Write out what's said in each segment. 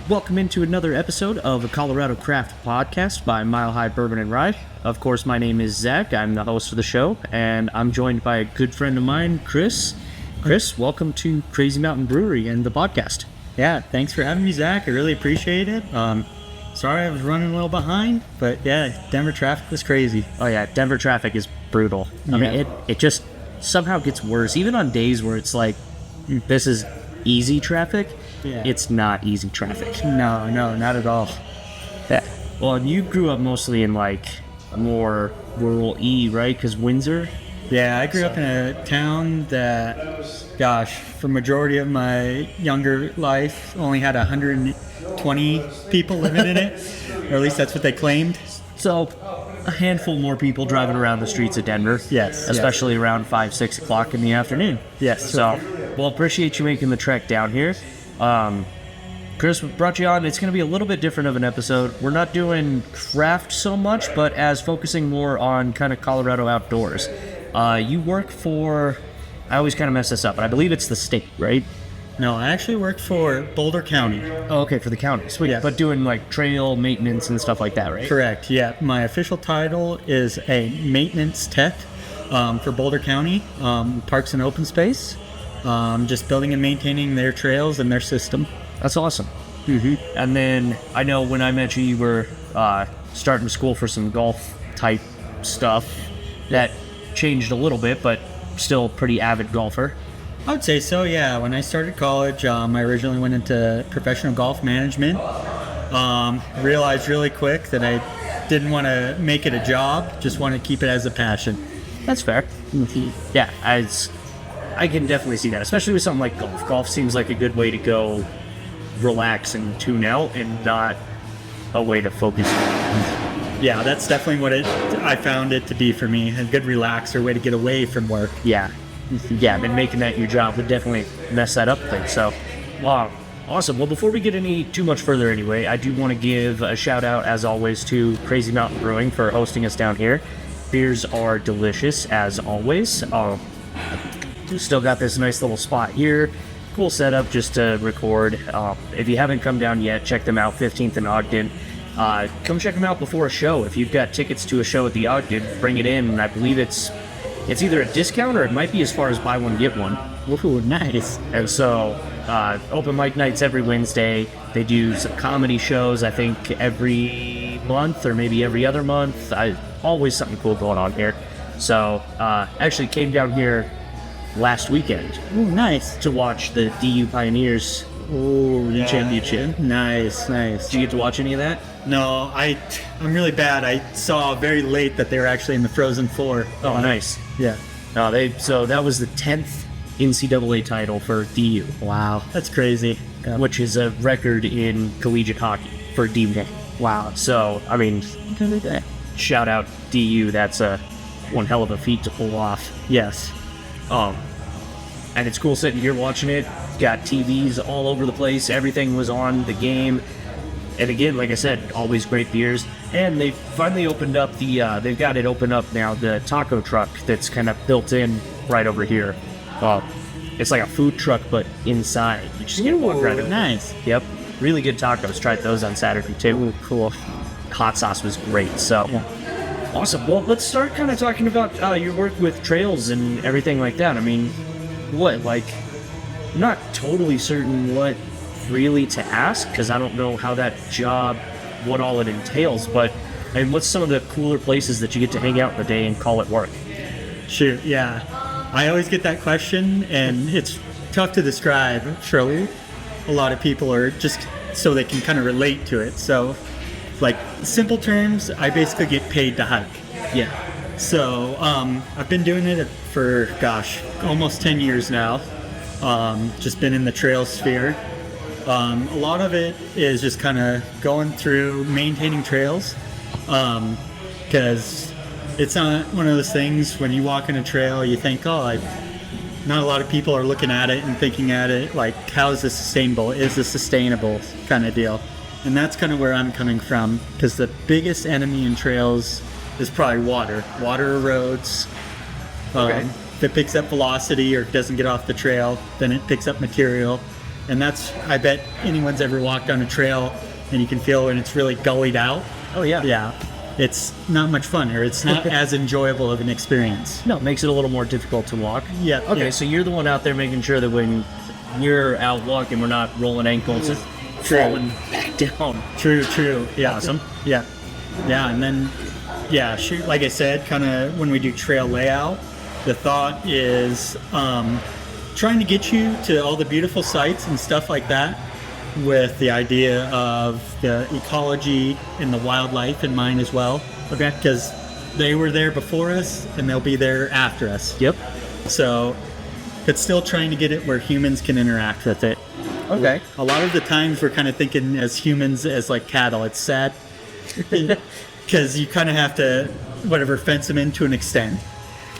Welcome into another episode of a Colorado Craft Podcast by Mile High Bourbon and Rye. Of course, my name is Zach. I'm the host of the show, and I'm joined by a good friend of mine, Chris. Chris, welcome to Crazy Mountain Brewery and the podcast. Yeah, thanks for having me, Zach. I really appreciate it. Sorry I was running a little behind, but yeah, Denver traffic was crazy. Oh yeah, Denver traffic is brutal. I mean, it just somehow gets worse. Even on days where it's like, this is easy traffic, it's not easy traffic. No, not at all. Yeah. Well, and you grew up mostly in like more rural right? Because Windsor? Yeah, I grew up in a town that, for majority of my younger life, only had 120 people living in it, or at least that's what they claimed. So, a handful more people driving around the streets of Denver. Yes. Especially around 5, 6 o'clock in the afternoon. Yes. So, well, appreciate you making the trek down here. Chris, we brought you on. It's going to be a little bit different of an episode. We're not doing craft so much, but as focusing more on kind of Colorado outdoors. You work for, I always kind of mess this up, but I believe it's the state, right? No, I actually work for Boulder County. Oh, okay, for the county. Sweet. Yes. But doing like trail maintenance and stuff like that, right? Correct, yeah. My official title is a maintenance tech for Boulder County, Parks and Open Space. Just building and maintaining their trails and their system. That's awesome. Mm-hmm. And then I know when I met you were starting school for some golf type stuff. That changed a little bit, but still pretty avid golfer. I would say so, yeah. When I started college, I originally went into professional golf management. Realized really quick that I didn't want to make it a job, just want to keep it as a passion. That's fair. Mm-hmm. Yeah, I can definitely see that, especially with something like golf. Golf seems like a good way to go relax and tune out and not a way to focus. Yeah, that's definitely what I found it to be for me, a good relaxer, way to get away from work. Yeah, and making that your job would definitely mess that up thing. So, wow, awesome. Well, before we get any too much further anyway, I do want to give a shout out, as always, to Crazy Mountain Brewing for hosting us down here. Beers are delicious, as always. Still got this nice little spot here. Cool setup just to record. If you haven't come down yet, check them out, 15th and Ogden. Come check them out before a show. If you've got tickets to a show at the Ogden, bring it in. And I believe it's either a discount or it might be as far as buy one, get one. Ooh, nice. And so, open mic nights every Wednesday. They do some comedy shows, I think, every month or maybe every other month. Always something cool going on here. So, actually came down here last weekend. Ooh, nice. To watch the DU Pioneers championship. Nice. Did you get to watch any of that? No, I'm really bad. I saw very late that they were actually in the Frozen Four. Oh, nice. Yeah. So that was the 10th NCAA title for DU. Wow, that's crazy. Yeah. Which is a record in collegiate hockey for D1. Wow. So, I mean, shout out DU. That's one hell of a feat to pull off. Yes. And it's cool sitting here watching it. Got TVs all over the place. Everything was on the game. And again, like I said, always great beers. And they finally opened up they've got it open up now, the taco truck that's kind of built in right over here. It's like a food truck, but inside. You just get to walk around it. Nice. Yep. Really good tacos. Tried those on Saturday too. Ooh, cool. Hot sauce was great. So, Awesome. Well, let's start kind of talking about your work with trails and everything like that. I mean, I'm not totally certain what really to ask, because I don't know how that job, what all it entails, but I mean, what's some of the cooler places that you get to hang out in the day and call it work? Shoot, yeah. I always get that question, and it's tough to describe. Surely a lot of people are just so they can kind of relate to it. So, like, simple terms, I basically get paid to hike. Yeah. So, I've been doing it for, almost 10 years now. Just been in the trail sphere. A lot of it is just kind of going through maintaining trails, because it's not one of those things when you walk in a trail you think, not a lot of people are looking at it and thinking at it like, how is this sustainable? Is this sustainable kind of deal? And that's kind of where I'm coming from, because the biggest enemy in trails is probably water. Water erodes. Okay. If it picks up velocity or doesn't get off the trail, then it picks up material. And I bet anyone's ever walked on a trail and you can feel when it's really gullied out. Oh, yeah. Yeah. It's not much fun, or it's not as enjoyable of an experience. No, it makes it a little more difficult to walk. Yeah. Okay, yeah. so you're the one out there making sure that when you're out walking, we're not rolling ankles and falling back down. True. Yeah. Awesome. Yeah. Yeah. And then, yeah, shoot, like I said, kind of when we do trail layout, the thought is trying to get you to all the beautiful sites and stuff like that, with the idea of the ecology and the wildlife in mind as well. Okay. Because they were there before us and they'll be there after us. Yep. So it's still trying to get it where humans can interact with it. Okay. A lot of the times we're kind of thinking as humans as like cattle. It's sad because you kind of have to fence them in to an extent.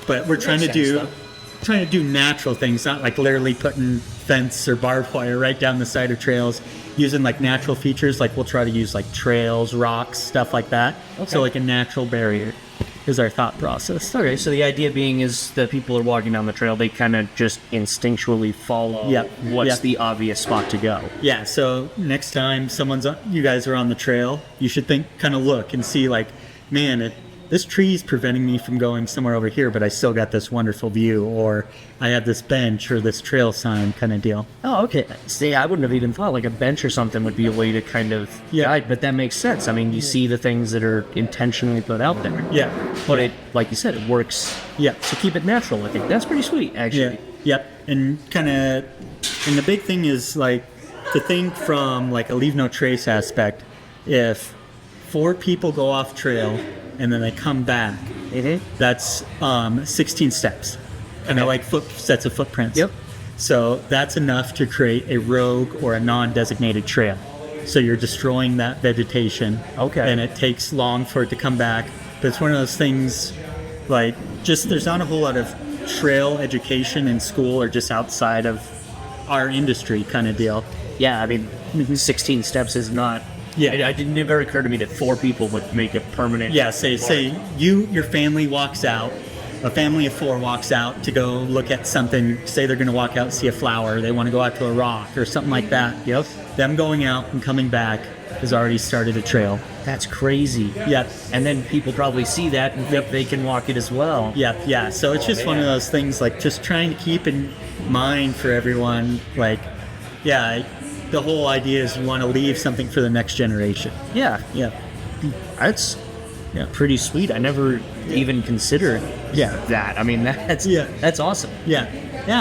But we're trying to do natural things, not like literally putting fence or barbed wire right down the side of trails, using like natural features. Like we'll try to use like trails, rocks, stuff like that. Okay. So like a natural barrier is our thought process. Okay, so the idea being is that people are walking down the trail, they kind of just instinctually follow what's the obvious spot to go. Yeah, so next time you guys are on the trail, you should look and see like, man, this tree is preventing me from going somewhere over here, but I still got this wonderful view, or I have this bench or this trail sign kind of deal. Oh, okay. See, I wouldn't have even thought like a bench or something would be a way to kind of guide, but that makes sense. I mean, you see the things that are intentionally put out there. Yeah. But it, like you said, it works to keep it natural. I think that's pretty sweet, actually. Yeah. Yep. And the big thing is like to think from like a leave no trace aspect. If 4 people go off trail and then they come back, that's 16 steps. And they're like sets of footprints. Yep. So that's enough to create a rogue or a non-designated trail. So you're destroying that vegetation. Okay. And it takes long for it to come back. But it's one of those things, like, just there's not a whole lot of trail education in school or just outside of our industry kind of deal. Yeah, I mean, 16 steps is not... Yeah, it never occurred to me that 4 people would make a permanent... Yeah, say your family walks out, a family of 4 walks out to go look at something. Say they're going to walk out and see a flower, they want to go out to a rock or something like that. Yep. Them going out and coming back has already started a trail. That's crazy. Yep. And then people probably see that and think they can walk it as well. Yep, yeah. So it's just one of those things, like, just trying to keep in mind for everyone, like, the whole idea is you want to leave something for the next generation. Yeah. That's pretty sweet. I never even considered that. I mean, that's awesome. Yeah,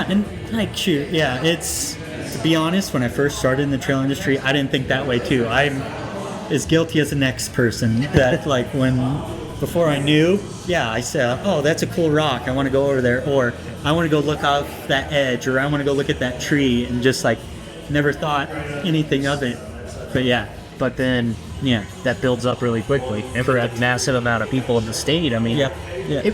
and like, shoot, it's, to be honest, when I first started in the trail industry, I didn't think that way too. I'm as guilty as the next person that like before I knew, I said, oh, that's a cool rock, I want to go over there, or I want to go look off that edge, or I want to go look at that tree, and just like never thought anything of it. But then that builds up really quickly. And for a massive amount of people in the state, I mean,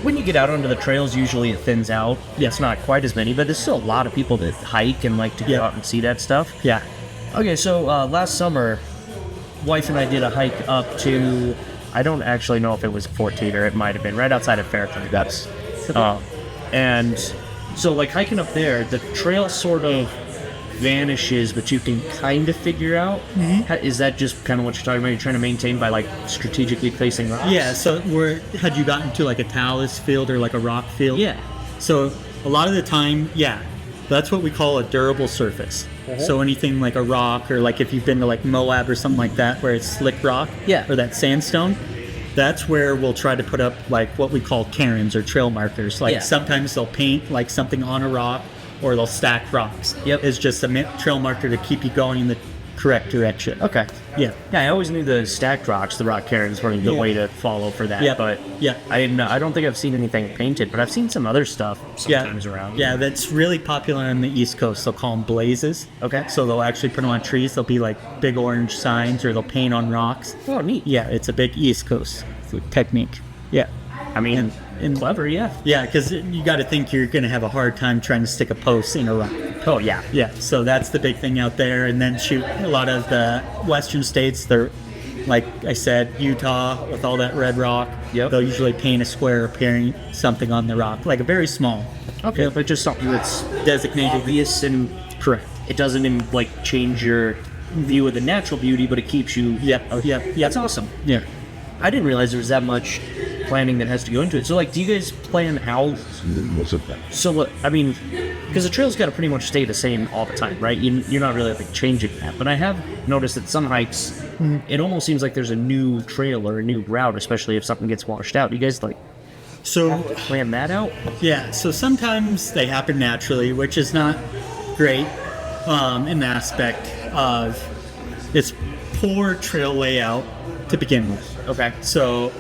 when you get out onto the trails, usually it thins out. It's not quite as many, but there's still a lot of people that hike and like to go out and see that stuff. Yeah. Okay, so last summer, wife and I did a hike up to, I don't actually know if it was 14 or it might have been right outside of Fairfield. And so like hiking up there, the trail sort of vanishes, but you can kind of figure out. Is that just kind of what you're talking about? You're trying to maintain by like strategically placing rocks? Yeah, so had you gotten to like a talus field or like a rock field? Yeah. So a lot of the time, that's what we call a durable surface. So anything like a rock, or like if you've been to like Moab or something like that where it's slick rock, or that sandstone, that's where we'll try to put up like what we call cairns or trail markers. Like sometimes they'll paint like something on a rock, or they'll stack rocks. It's just a trail marker to keep you going in the correct direction. Okay. Yeah, I always knew the stacked rocks, the rock cairns, were a good way to follow for that. But I don't think I've seen anything painted, but I've seen some other stuff sometimes around. Yeah, that's really popular on the East Coast. They'll call them blazes. Okay. So they'll actually put them on trees. They'll be like big orange signs, or they'll paint on rocks. Oh, neat. Yeah, it's a big East Coast technique. Yeah. I mean, clever, Yeah, because you got to think you're going to have a hard time trying to stick a post in a rock. Oh, yeah. Yeah, so that's the big thing out there. And then shoot, a lot of the western states, they're, like I said, Utah with all that red rock. They'll usually paint a square or paint something on the rock, like a very small. Okay, but just something that's designated. Obvious and Correct. it doesn't like change your view of the natural beauty, but it keeps you. Yep. That's awesome. Yeah. I didn't realize there was that much planning that has to go into it. So, like, do you guys plan out? So, I mean, because the trail's got to pretty much stay the same all the time, right? You're not really like changing that. But I have noticed that some hikes, it almost seems like there's a new trail or a new route, especially if something gets washed out. Do you guys like plan that out? Yeah. So sometimes they happen naturally, which is not great in the aspect of it's poor trail layout to begin with. Okay. So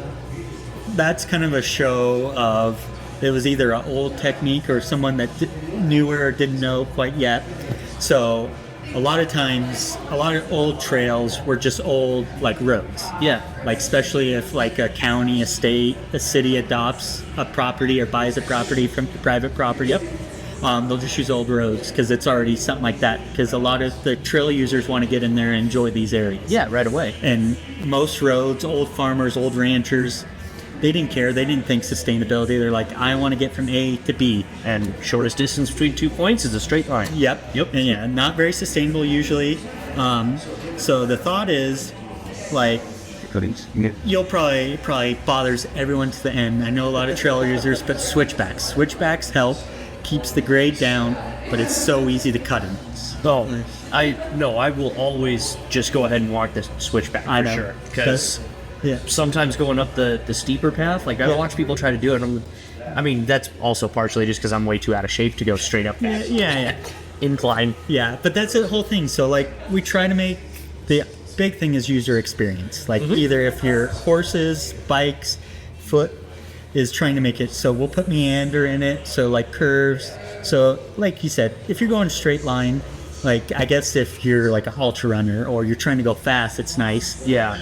that's kind of a show of it was either an old technique or someone that knew or didn't know quite yet. So a lot of times, a lot of old trails were just old like roads. Yeah. Like especially if like a county, a state, a city adopts a property or buys a property from the private property. Yep. They'll just use old roads because it's already something like that. Because a lot of the trail users want to get in there and enjoy these areas. Yeah, right away. And most roads, old farmers, old ranchers, they didn't care. They didn't think sustainability. They're like, I want to get from A to B. And shortest distance between 2 points is a straight line. Yep. And yeah, not very sustainable usually. So the thought is, like, you'll probably bothers everyone to the end. I know a lot of trail users, but switchbacks help. Keeps the grade down, but it's so easy to cut them. Oh, I will always just go ahead and walk the switchback for sure. Because sometimes going up the steeper path, like I watch people try to do it. I mean, that's also partially just because I'm way too out of shape to go straight up that incline. Yeah, but that's the whole thing. So like we try to make the big thing is user experience. Like either if your horses, bikes, foot is trying to make it so we'll put meander in it, so like curves. So like you said, if you're going straight line, like I guess if you're like a ultra runner or you're trying to go fast, it's nice. Yeah.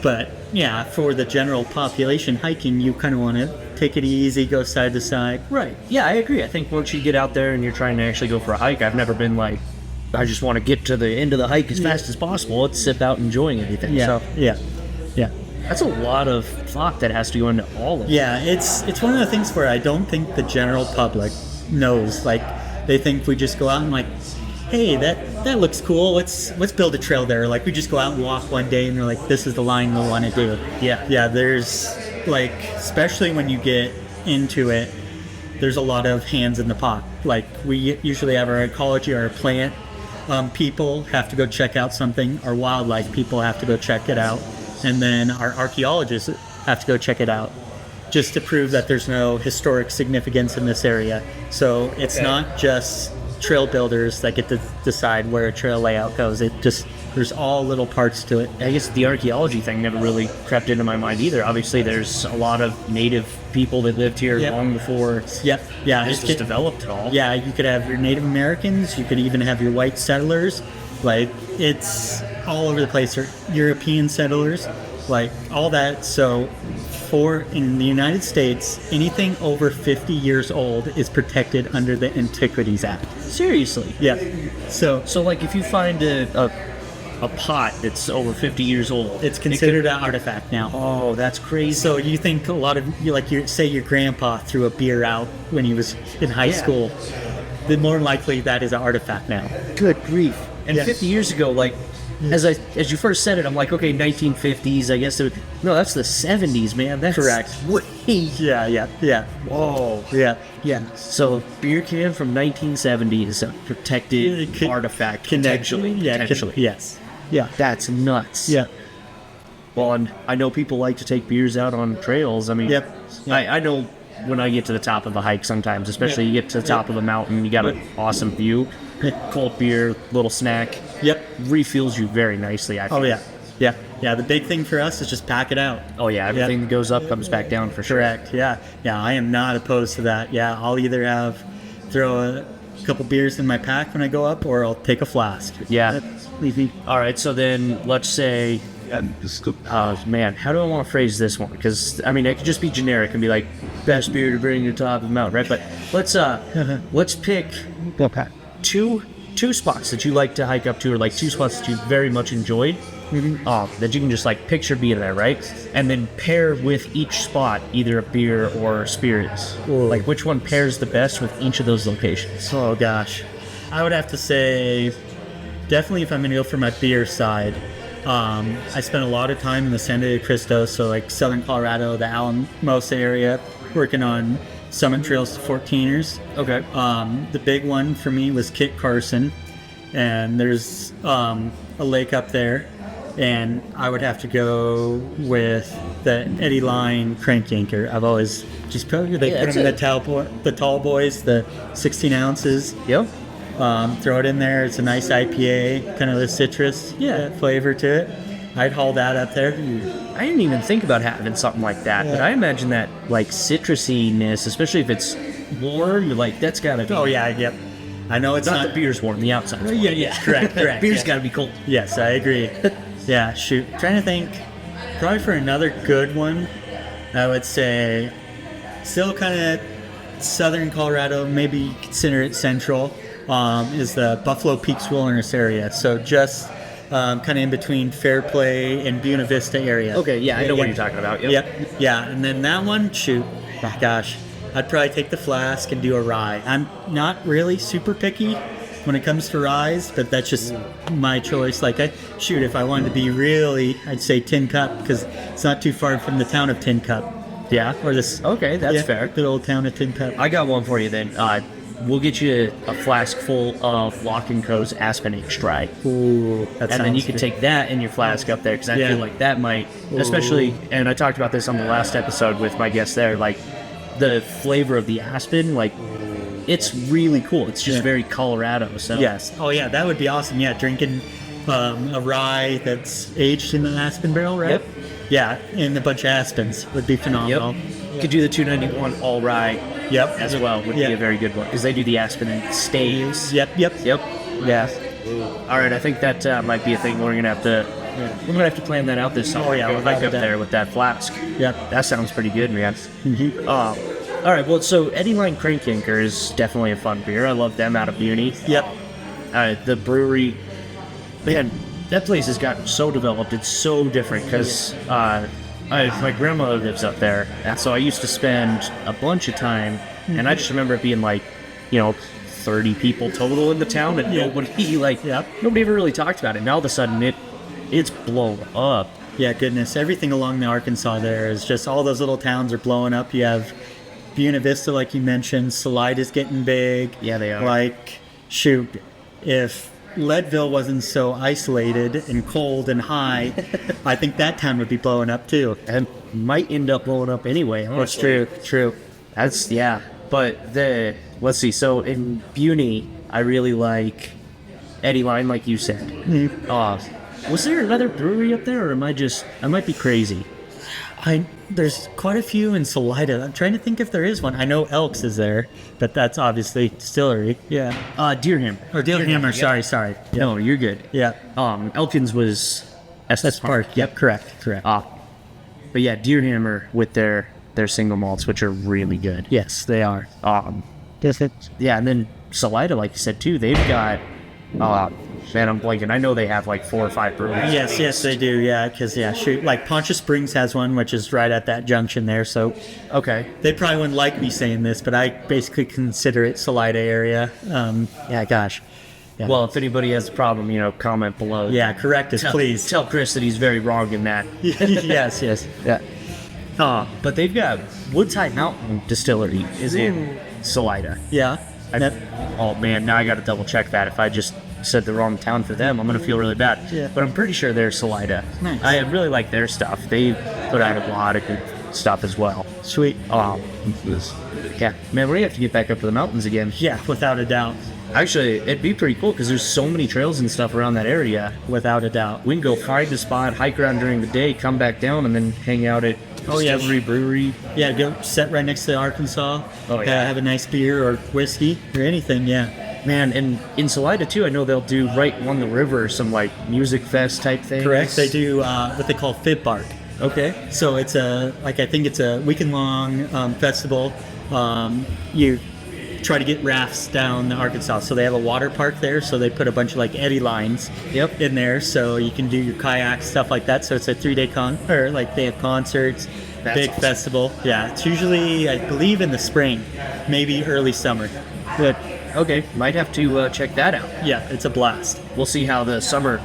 But yeah, for the general population hiking, you kind of want to take it easy, go side to side. Right. Yeah, I agree. I think once you get out there and you're trying to actually go for a hike, I've never been like, I just want to get to the end of the hike as fast as possible. Let's sit out enjoying everything. Yeah. So, Yeah. that's a lot of thought that has to go into all of it. Yeah, it's one of the things where I don't think the general public knows. Like, they think we just go out and like, hey, that looks cool. Let's build a trail there. Like, we just go out and walk one day and they're like, this is the line we want to do. Yeah. There's like, especially when you get into it, there's a lot of hands in the pot. Like, we usually have our ecology, our plant people have to go check out something. Our wildlife people have to go check it out. And then our archaeologists have to go check it out just to prove that there's no historic significance in this area. So it's not just trail builders that get to decide where a trail layout goes. There's all little parts to it. I guess the archaeology thing never really crept into my mind either. Obviously, there's a lot of native people that lived here long before this was developed at all. Yeah, you could have your Native Americans. You could even have your white settlers. Like, it's all over the place. Or European settlers, like all that. So in the United States, anything over 50 years old is protected under the Antiquities Act. Seriously? Yeah. So like if you find a pot that's over 50 years old, it's considered an artifact now. Oh, that's crazy. So you think a lot of say your grandpa threw a beer out when he was in high school, then more likely that is an artifact now. Good grief. And 50 years ago, like, as you first said it, I'm like, okay, 1950s, I guess. No, that's the 70s, man. That's correct. Way. Yeah. Whoa. Yeah. So, a beer can from 1970 is a protected artifact, potentially. Yes. Yeah. That's nuts. Yeah. Well, and I know people like to take beers out on trails. I mean, I know when I get to the top of a hike sometimes, especially you get to the top of a mountain, you got an awesome view. Cold beer, little snack. Yep. Refuels you very nicely, I feel. Oh, yeah. Yeah, the big thing for us is just pack it out. Oh, yeah, everything that goes up comes back down for sure. Correct, yeah. Yeah, I am not opposed to that. Yeah, I'll either throw a couple beers in my pack when I go up, or I'll take a flask. Yeah. All right, so then let's say... man, how do I want to phrase this one? Because, I mean, it could just be generic and be like, best beer to bring to the top of the mountain, right? But let's pick... two spots that you like to hike up to, or like 2 spots that you very much enjoyed, that you can just like picture being there, right? And then pair with each spot either a beer or spirits. Ooh. Like, which one pairs the best with each of those locations? Oh gosh, I would have to say definitely if I'm gonna go for my beer side, I spent a lot of time in the San Diego Cristo, so like Southern Colorado, the Alamos area, working on summit trails to 14ers. Okay. The big one for me was Kit Carson, and there's a lake up there, and I would have to go with the Eddie Line crank anchor. I've always just they put them in the tall boys, the 16 ounces. Yep. Throw it in there. It's a nice IPA, kind of the citrus flavor to it. I'd haul that up there. I didn't even think about having something like that, but I imagine that like citrusiness, especially if it's warm, you're like, that's gotta be. Oh yeah, yep. I know it's not the beer's warm, the outside's warm. Yeah, correct. Beer's gotta be cold. Yes, I agree. Yeah, shoot. Trying to think, probably for another good one, I would say, still kind of Southern Colorado, maybe consider it central, is the Buffalo Peaks Wilderness area. So just kind of in between Fairplay and Buena Vista area. Okay, yeah, I know what you're talking about. Yep. Yeah, and then that one, shoot, gosh, I'd probably take the flask and do a rye. I'm not really super picky when it comes to ryes, but that's just my choice. Like, if I wanted to be really, I'd say Tin Cup, because it's not too far from the town of Tin Cup. Yeah. Or this. Okay, that's fair. The old town of Tin Cup. I got one for you then. We'll get you a flask full of Lock & Co's Aspen H Dry. Ooh, that and then you can good. take that in your flask up there, because I feel like that might, especially, and I talked about this on the last episode with my guest there, like the flavor of the aspen, like it's really cool. It's just very Colorado. So yes. Oh yeah, that would be awesome. Yeah, drinking a rye that's aged in an aspen barrel, right? Yep. Yeah, and a bunch of aspens would be phenomenal. Yep. Could do the 291 all rye. Yep. As well would be a very good one, because they do the aspen staves. Yep. Yeah. All right, I think that might be a thing we're gonna have to. We're gonna have to plan that out this summer. Oh yeah, go back up there with that flask. Yep. That sounds pretty good, man. Mm-hmm. All right, well, so Eddie Line Crank Anchor is definitely a fun beer. I love them out of Buny. Yep. The brewery, man, that place has gotten so developed. It's so different because my grandmother lives up there, and so I used to spend a bunch of time, and I just remember it being like, 30 people total in the town, and nobody ever really talked about it. Now all of a sudden it's blown up. Yeah, goodness, everything along the Arkansas there is just, all those little towns are blowing up. You have Buena Vista, like you mentioned. Salida's getting big. Yeah, they are. Like, shoot, if Leadville wasn't so isolated and cold and high, I think that town would be blowing up too. And might end up blowing up anyway. That's true. That's, but let's see, so in Buny, I really like Eddie Line, like you said. Mm-hmm. Was there another brewery up there, or I might be crazy? There's quite a few in Salida. I'm trying to think if there is one. I know Elks is there, but that's obviously distillery. Yeah. Deerhammer. Or Deerhammer, sorry. Yep. No, you're good. Yeah. Elkins was Estes Park. Yep, correct. But yeah, Deerhammer with their single malts, which are really good. Yes, they are. Yeah, and then Salida, like you said too, they've got, man, I'm blanking. I know they have like 4 or 5 breweries. Yes, they do. Yeah, because like Poncha Springs has one, which is right at that junction there. So, okay, they probably wouldn't like me saying this, but I basically consider it Salida area. Yeah. Well, if anybody has a problem, comment below. Yeah, correct us, please. Tell Chris that he's very wrong in that. Yes. Yeah. But they've got Woodside Mountain Distillery is in Salida. Yeah. Oh man, now I got to double check that. If I just said the wrong town for them, I'm gonna feel really bad. Yeah. But I'm pretty sure they're Salida. Nice. I really like their stuff. They put out a lot of good stuff as well. Sweet. Yeah, man, we're gonna have to get back up to the mountains again. Yeah, without a doubt. Actually, it'd be pretty cool because there's so many trails and stuff around that area. Without a doubt. We can go find the spot, hike around during the day, come back down, and then hang out at Distillery Brewery. Yeah, go sit right next to Arkansas. Oh, yeah. Have a nice beer or whiskey or anything, yeah. Man, and in Salida, too, I know they'll do right on the river some, like, music fest type things. Correct. They do what they call Fib Bark. Okay. So it's I think it's a weekend-long festival. You try to get rafts down the Arkansas. So they have a water park there, so they put a bunch of like Eddie lines in there, so you can do your kayak, stuff like that. So it's a 3-day they have concerts, big festival. Yeah, it's usually, I believe, in the spring, maybe early summer. But Okay, might have to check that out. Yeah, it's a blast. We'll see how the summer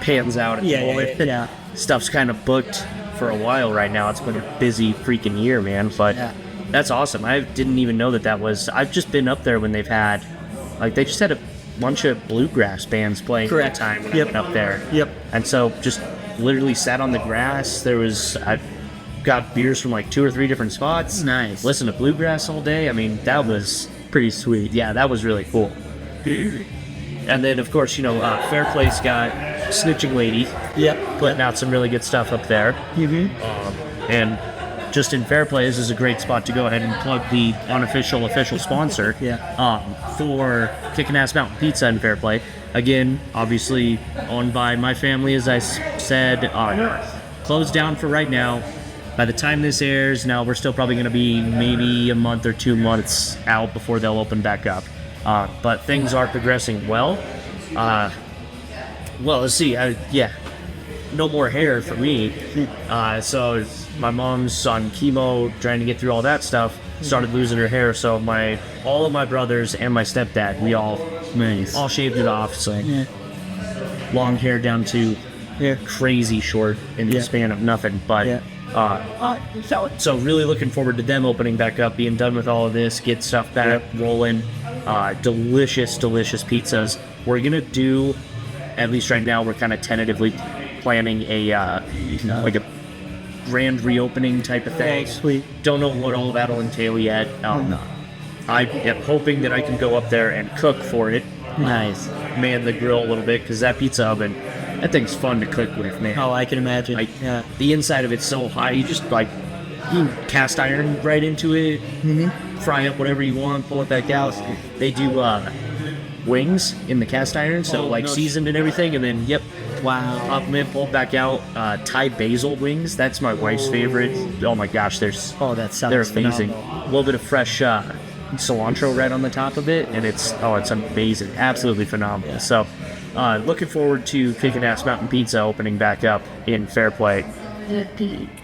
pans out. At the moment. Yeah. Stuff's kind of booked for a while right now. It's been a busy freaking year, man. But that's awesome. I didn't even know that was. I've just been up there when they've had, like, they just had a bunch of bluegrass bands playing at the time when I went up there. Yep. And so just literally sat on the grass. I got beers from like 2 or 3 different spots. Nice. Listened to bluegrass all day. I mean, that was Pretty sweet. yeah, that was really cool. And then, of course, Fairplay's got Snitching Lady Yep. putting out some really good stuff up there. And just in Fairplay, this is a great spot to go ahead and plug the unofficial official sponsor for Kickin' Ass Mountain Pizza in Fairplay. Again, obviously owned by my family, as I said. Closed down for right now. By the time this airs, now we're still probably going to be maybe a month or 2 months out before they'll open back up. But things are progressing well. Well, let's see. No more hair for me. So my mom's on chemo, trying to get through all that stuff. Started losing her hair, so all of my brothers and my stepdad, we all shaved it off. So long hair down to crazy short in the span of nothing. But so really looking forward to them opening back up, being done with all of this, get stuff back rolling. Delicious pizzas. We're gonna do, at least right now, we're kind of tentatively planning a like a grand reopening type of thing. Sweet. Don't know what all that'll entail yet. I am hoping that I can go up there and cook for it. Nice. Man the grill a little bit, because that pizza oven, that thing's fun to cook with, man. Oh, I can imagine. The inside of it's so high, you just you cast iron right into it, fry up whatever you want, pull it back out. They do wings in the cast iron, so seasoned and everything, and then pop them in, pull it back out. Thai basil wings, that's my wife's favorite. Oh my gosh, they're amazing. A little bit of fresh cilantro right on the top of it, and it's amazing, absolutely phenomenal. So looking forward to Kickin' Ass Mountain Pizza opening back up in Fairplay.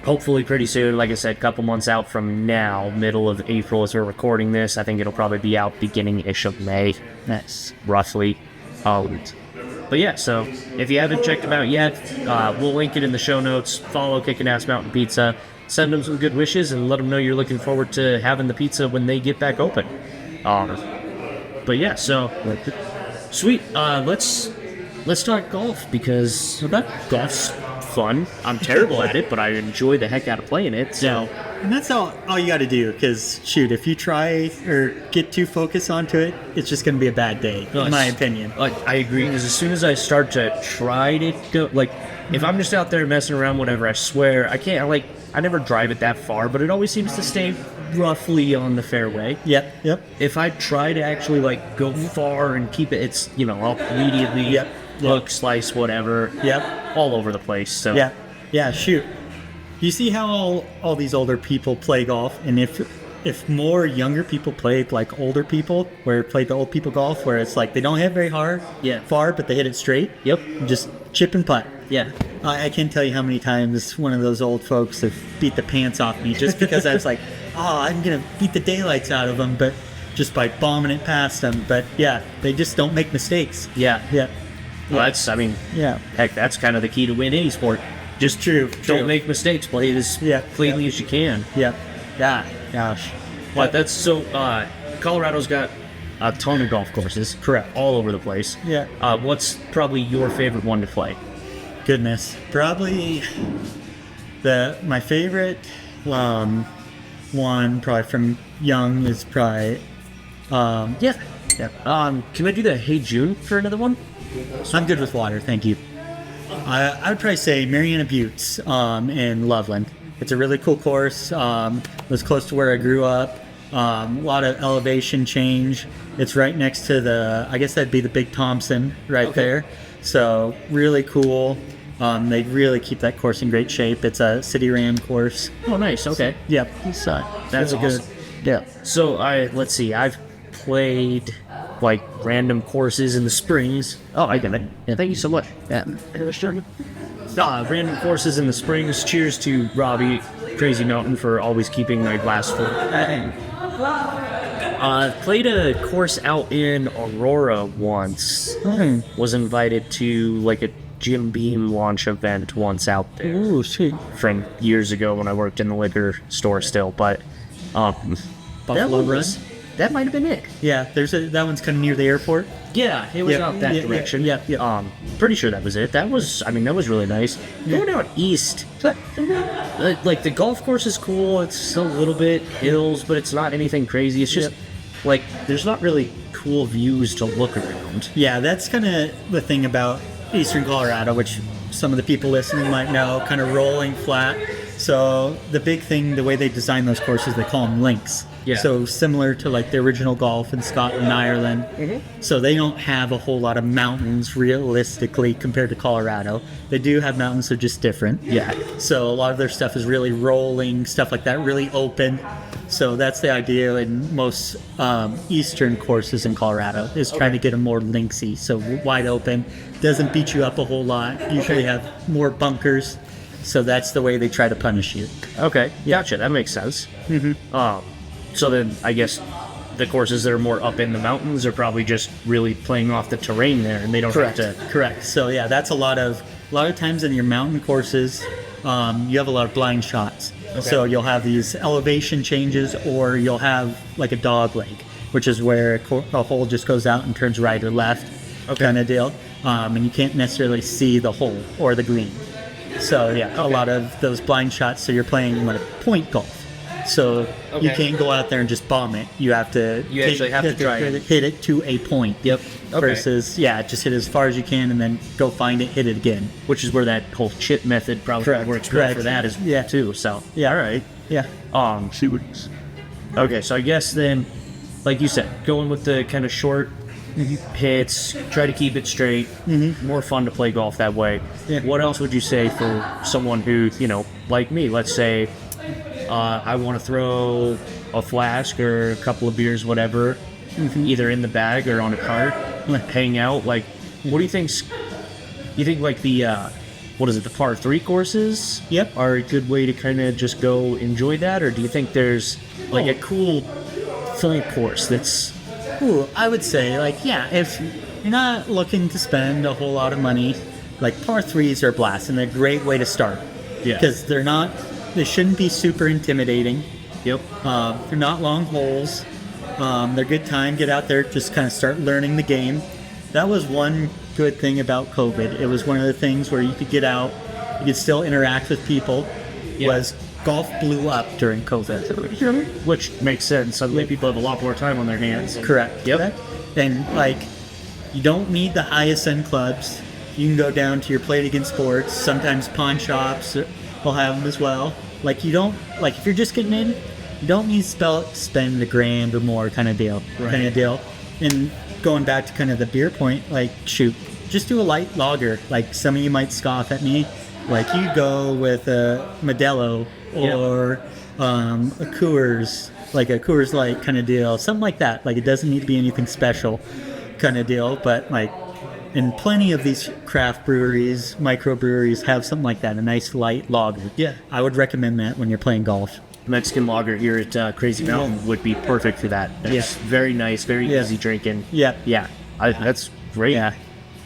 Hopefully pretty soon. Like I said, a couple months out from now, middle of April as we're recording this. I think it'll probably be out beginning-ish of May. That's roughly. But yeah, so if you haven't checked them out yet, we'll link it in the show notes. Follow Kickin' Ass Mountain Pizza. Send them some good wishes and let them know you're looking forward to having the pizza when they get back open. But yeah, so sweet. Let's talk golf, because golf's fun. I'm terrible at it, but I enjoy the heck out of playing it. So, and that's all you got to do. Because shoot, if you try or get too focused onto it, it's just going to be a bad day, in my opinion. I agree. Because as soon as I start to try to go, if I'm just out there messing around, whatever, I swear I can't. I never drive it that far, but it always seems to stay roughly on the fairway. Yep. If I try to actually go far and keep it, it's I'll immediately hook, slice, whatever. All over the place. So yeah. Shoot, you see how all these older people play golf, and if more younger people played like older people, play the old people golf, where it's they don't hit very far, but they hit it straight. Just chip and putt. I can't tell you how many times one of those old folks have beat the pants off me just because I was I'm gonna beat the daylights out of them, but just by bombing it past them. But they just don't make mistakes. Well, heck, that's kind of the key to win any sport. Just don't make mistakes. Play it as cleanly as you can. Gosh. But that's so. Colorado's got a ton of golf courses. Correct. All over the place. What's probably your favorite one to play? Goodness, probably my favorite one, probably from young, is probably Can I do the Hey June for another one? I'm good with water, thank you. I would probably say Mariana Buttes in Loveland. It's a really cool course. It was close to where I grew up. A lot of elevation change. It's right next to I guess that'd be the Big Thompson there. So really cool. They really keep that course in great shape. It's a City Ram course. Oh, nice. Okay. Yep. That's a good. Yeah. So let's see. I've played random courses in the springs. Oh, I get it. Yeah, thank you so much. Random courses in the springs. Cheers to Robbie Crazy Mountain for always keeping my glass full. Played a course out in Aurora once. Was invited to like a Jim Beam launch event once out there. Ooh, sweet. From years ago when I worked in the liquor store still, but Buffalo Run? That might have been it. Yeah, that one's kind of near the airport. Yeah, it was out that direction. Yeah. Pretty sure that was it. That was really nice. Going out east, like the golf course is cool. It's still a little bit hills, but it's not anything crazy. It's just like there's not really cool views to look around. Yeah, that's kind of the thing about Eastern Colorado, which some of the people listening might know, kind of rolling flat. So the big thing, the way they design those courses, they call them links. Yeah. So similar to like the original golf in Scotland and Ireland. So they don't have a whole lot of mountains realistically compared to Colorado. They do have mountains, they're just different. Yeah. So a lot of their stuff is really rolling, stuff like that, really open. So that's the idea in most eastern courses in Colorado, is trying to get them more linksy, so wide open, doesn't beat you up a whole lot, usually have more bunkers. So that's the way they try to punish you. Okay, gotcha. That makes sense. So then I guess the courses that are more up in the mountains are probably just really playing off the terrain there, and they don't have to. Correct. So yeah, that's a lot of times in your mountain courses, you have a lot of blind shots. So you'll have these elevation changes, or you'll have like a dog leg, which is where a hole just goes out and turns right or left, kind of deal. And you can't necessarily see the hole or the green. So yeah, a lot of those blind shots. So you're playing like point golf. So you can't go out there and just bomb it. You have to. You actually have to try and hit it to a point. Yep. Versus just hit as far as you can and then go find it, hit it again. Which is where that whole chip method probably works well for that as well too. So all right. Yeah. See what. Okay, so I guess then, like you said, going with the kind of short hits, try to keep it straight. More fun to play golf that way. What else would you say for someone who, like me, let's say, I want to throw a flask or a couple of beers, whatever, either in the bag or on a cart, hang out. Like, what do you think? You think like the the par 3 courses? Are a good way to kind of just go enjoy that, or do you think there's like a cool fun course that's? Ooh, I would say if you're not looking to spend a whole lot of money, like par 3s are a blast and they're a great way to start. Because they shouldn't be super intimidating. They're not long holes. They're good time. Get out there, just kind of start learning the game. That was one good thing about COVID. It was one of the things where you could get out, you could still interact with people. Was golf blew up during COVID. Which makes sense. Suddenly people have a lot more time on their hands. Correct. And you don't need the highest end clubs. You can go down to your Play It Again Sports. Sometimes pawn shops will have them as well. If you're just getting in, you don't need to spend $1,000 or more kind of deal. And going back to kind of the beer point, just do a light lager. Some of you might scoff at me. You go with a Modelo or a Coors, a Coors Light kind of deal. Something like that. It doesn't need to be anything special kind of deal, but and plenty of these craft breweries, microbreweries have something like that, a nice light lager. I would recommend that when you're playing golf. Mexican lager here at Crazy Mountain would be perfect for that. It's very nice, very easy drinking. That's great.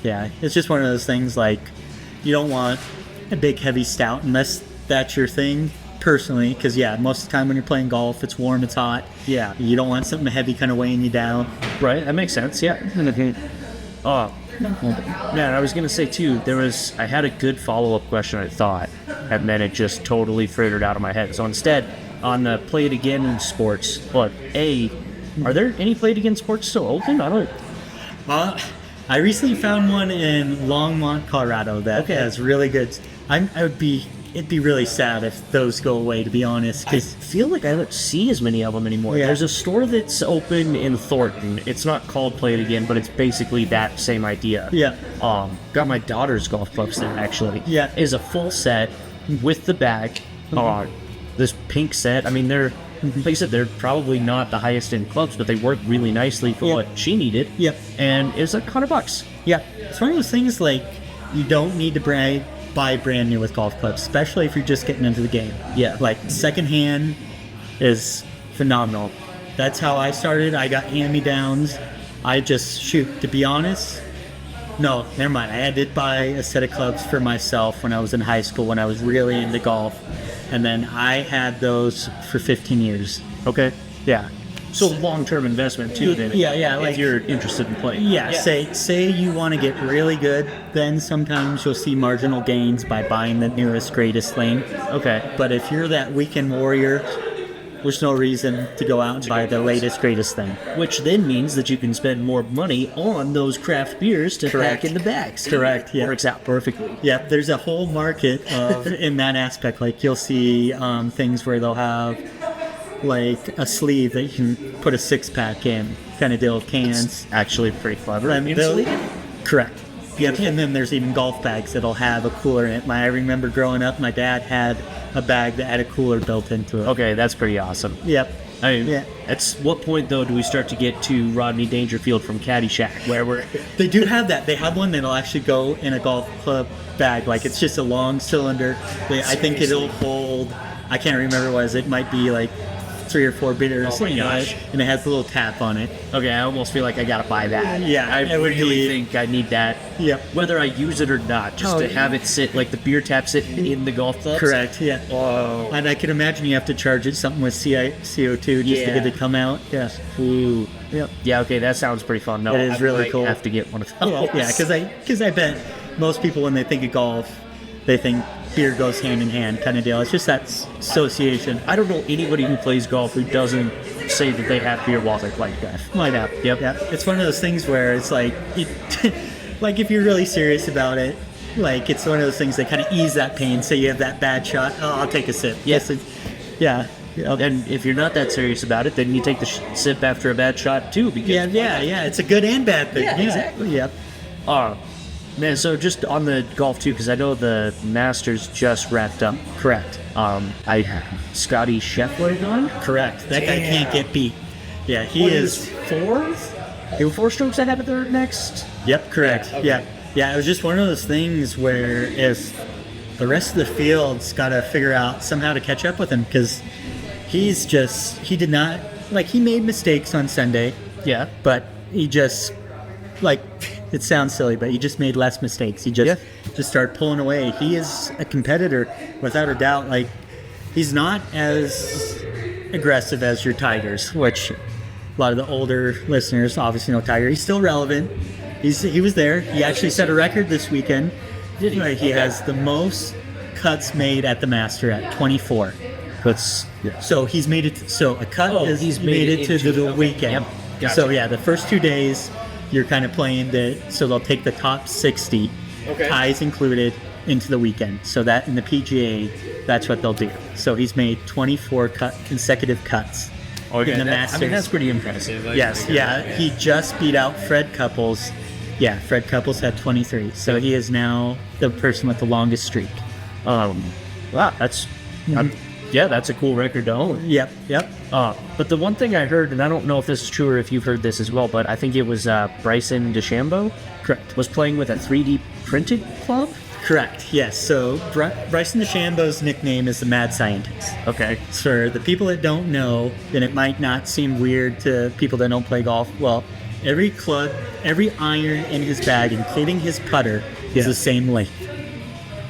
It's just one of those things you don't want a big heavy stout unless that's your thing personally, because most of the time when you're playing golf, it's warm, it's hot. You don't want something heavy kind of weighing you down. Right, that makes sense. Man, I was gonna say too, I had a good follow-up question, I thought, and then it just totally frittered out of my head. So instead, on the Play It Again Sports, are there any Play It Again Sports still open? I don't. I recently found one in Longmont, Colorado that has really good. It'd be really sad if those go away, to be honest. I feel like I don't see as many of them anymore. There's a store that's open in Thornton. It's not called Play It Again, but it's basically that same idea. Got my daughter's golf clubs there, actually. Is a full set with the bag. This pink set. I mean, they're, like I said, they're probably not the highest end clubs, but they work really nicely for what she needed. And it's like $100. It's one of those things you don't need to buy brand new with golf clubs, especially if you're just getting into the game. Secondhand is phenomenal. That's how I started. I got hand-me-downs. I just shoot. To be honest, no, never mind. I did buy a set of clubs for myself when I was in high school, when I was really into golf, and then I had those for 15 years. Okay. Yeah. So long-term investment too. Then. Yeah. If Like you're interested in playing. yeah. Say you want to get really good, then sometimes you'll see marginal gains by buying the newest, greatest thing. Okay. But if you're that weekend warrior, there's no reason to go out and buy the latest, greatest thing. Which then means that you can spend more money on those craft beers to Correct. pack in the bags. Correct, yeah. Works out perfectly. Yeah, there's a whole market in that aspect. Like you'll see things where they'll have like a sleeve that you can put a 6-pack in, kind of deal, cans. Actually pretty clever. I mean, correct. Yep. And then there's even golf bags that'll have a cooler in it. I remember growing up, my dad had a bag that had a cooler built into it. Okay, that's pretty awesome. Yep. I mean, Yeah. at what point though do we start to get to Rodney Dangerfield from Caddyshack, where we're They do have that. They have one that'll actually go in a golf club bag. Like it's just a long cylinder. I think it'll hold, I can't remember what it is. It might be like 3 or 4 bitters. Oh my gosh. And it has a little tap on it. okay? I almost feel like I gotta buy that. Yeah, I it would really be- think I need that. Yep. Whether I use it or not, just Oh, to yeah. have it sit like the beer tap sit in the golf clubs. Correct, yeah. Oh. And I can imagine you have to charge it something with CO2 just to Yeah. get it to come out. Yes. Ooh. Yep. Yeah. Okay, that sounds pretty fun. No, It is I really might cool. have to get one of those. Yeah, because I bet most people when they think of golf, they think beer goes hand in hand kind of deal. It's just that association. I don't know anybody who plays golf who doesn't say that they have beer while they play golf. Might have. Yep. Yeah. It's one of those things where it's like, like if you're really serious about it, like it's one of those things that kind of ease that pain. Say you have that bad shot, oh, I'll take a sip. Yes. Yeah. And if you're not that serious about it, then you take the sip after a bad shot too. Because Yeah. It's a good and bad thing. Yeah, exactly. Yep. Man, so just on the golf too, because I know the Masters just wrapped up. Correct. I have Scotty Scheffler on. Correct. That guy can't get beat. Yeah, he What, is. fourth. They were 4 strokes ahead of their next. Yep, correct. Yeah, okay. Yeah. It was just one of those things where if the rest of the field's got to figure out somehow to catch up with him because he did not, like, he made mistakes on Sunday, Yeah. but he just, like, it sounds silly, but he just made less mistakes. He just started pulling away. He is a competitor without a doubt. Like, he's not as aggressive as your Tigers, which a lot of the older listeners obviously know Tiger. He's still relevant. He was there. He actually set a record this weekend. Did he? He has the most cuts made at the Master at 24. That's So he's made it. So a cut is he's made it to into- the okay, weekend. yep, gotcha. So yeah, the first 2 days you're kind of playing so they'll take the top 60, ties included, into the weekend. So that in the PGA, that's what they'll do. So he's made 24 consecutive cuts in the Masters. I mean, that's pretty impressive. Yes, yeah. He just beat out Fred Couples. Yeah, Fred Couples had 23. So he is now the person with the longest streak. Wow, that's that's a cool record to own. Yep. But the one thing I heard, and I don't know if this is true or if you've heard this as well, but I think it was Bryson DeChambeau. Correct. Was playing with a 3D printed club. Correct, yes. So Bryson DeChambeau's nickname is the Mad Scientist. Okay. For the people that don't know, and it might not seem weird to people that don't play golf, well, every club, every iron in his bag, including his putter, is the same length,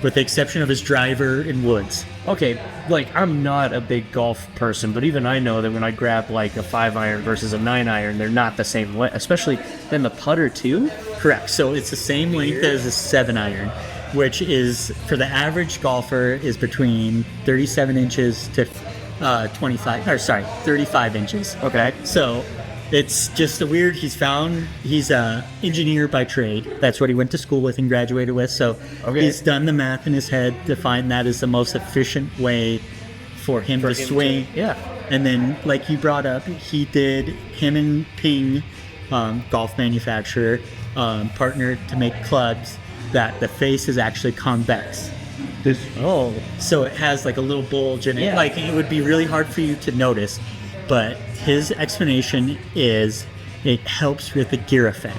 with the exception of his driver and woods. Okay, like I'm not a big golf person, but even I know that when I grab like a 5-iron versus a 9-iron, they're not the same length, especially then the putter too. Correct. So it's the same length as a 7-iron, which is, for the average golfer, is between 37 inches to 35 inches. Okay. So it's just a weird, he's a engineer by trade. That's what he went to school with and graduated with. So he's done the math in his head to find that is the most efficient way for him to swing. And then, like you brought up, him and Ping, golf manufacturer, partnered to make clubs that the face is actually convex. So it has like a little bulge in it. Yeah. Like, it would be really hard for you to notice, but his explanation is it helps with the gear effect.